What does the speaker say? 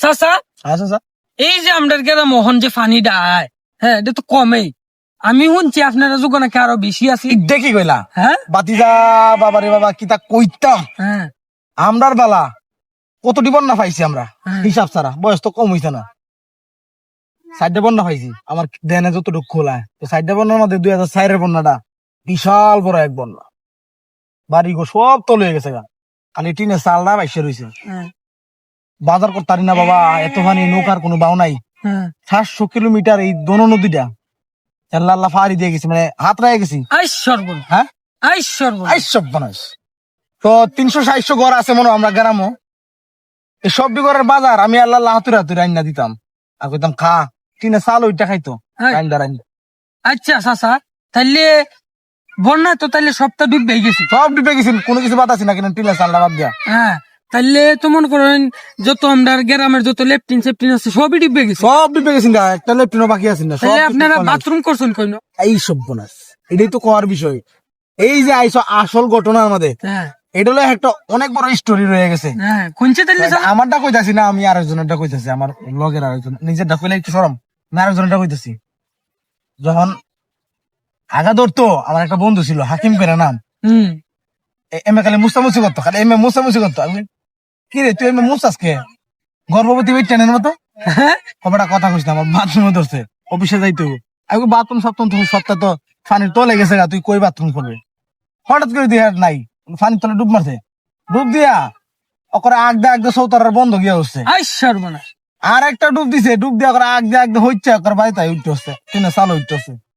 চাচা আচ্ছা এই যে আমরা গেলাম মোহন যে পানি ডায়, হ্যাঁ এটা তো কমেই। আমি শুনছি আপনারা যুগ নাকি আরো বেশি আছে। দেখি কইলা হ্যাঁ বাতিজা বাবারে বাবা কি তা কইতাম হ্যাঁ আমরার বেলা কতটি বন্যা পাইছি আমরা হ্যাঁ। হিসাব ছাড়া, বয়স তো কম হইছে না। সাইডে বন্যা পাইছি আমার দেনে যতটুকু খোলা, তো সাইডে বন্যার মধ্যে 2004-এর বন্যাটা বিশাল বড় এক বন্যা, বাড়ি গো সব তলে হয়ে গেছে গা, খালি টিনের চালটা বাইসে রয়েছে। হ্যাঁ বাজার করতারি না বাবা, এত পানি, নৌকার কোনো বাউ নাই। হ্যাঁ 700 কিলোমিটার এই দোনো নদীটা আল্লাহ ফাড়ি দিয়ে গেছি, মানে হাত রায় গেছি। আই সর্বন হ্যাঁ আই সর্বন এই সব বানাস তো 300-400 ঘর আছে মনে হয় আমরা গ্রামও। এই সব ঘরের বাজার আমি আল্লাহ হাতুরে হাতুরে আইনা দিতাম আর কইতাম খা, টিনে চাল ওইটা খাইতো হ্যাঁ। রাইন্দা রাইন্দা। আচ্ছা চাচা তাইলে বন্যা তো তাইলে সবটা ডুব গেছি। সব ডুবে গেছি, কোনো কিছু বাদ আছে না কিনা টিনের চালটা বাদ দিয়া। হ্যাঁ তাইলে তো মনে করেন যত আমরা গ্রামের যত লেপটিন সেপটিন আছে সবই ডুবে গেছে। সব ডুবে গেছি না, একটা লেফটিনও বাকি আছে না। তাইলে আপনারা বাথরুম করছেন কইন? এই সব বোনাস, এটাই তো কোয়ার বিষয়। এই যে আইসো আসল ঘটনা আমাদের, হ্যাঁ এটা হলো একটা অনেক বড় স্টোরি রয়ে গেছে। হ্যাঁ কোনছে তাইলে চাচা? আমারটা কইতাছি না, আমি আরেকজনেরটা কইতাছি, আমার লগের আরেকজন, নিজেরটা কইলে একটু শরম, আমি আরেকজনেরটা কইতাছি। যখন আগা ধরতো আমার একটা বন্ধু ছিল হাকিম করে নাম, হুম এমএ খালি মুস্তামুসি করতো, খালি এমএ মুস্তামুসি করতো। আমি কি রে তুই এমএ মুস্তাস কে, গর্ভবতী বেটানের মতো হ্যাঁ কবেটা কথা কইস না, আমার বাথরুমে ধরছে, অফিসে যাইতো। আমি বাথরুম সপ্তাহ তো সপ্তাহ তো পানির তলে গেছে গা, তুই কই বাথরুম করবে। হঠাৎ করে দিয়ে নাই পানির তলে ডুব মারছে, ডুব দিয়া ওকরে আগ দে সৌতার বন্ধ গিয়া হচ্ছে। আই সর্বনাশ। আর একটা ডুব দিছে, ডুব দিয়া করে আগ দে হইছে ওকর বাড়িতে উঠতে হচ্ছে, টিনে চাল উঠতে হচ্ছে।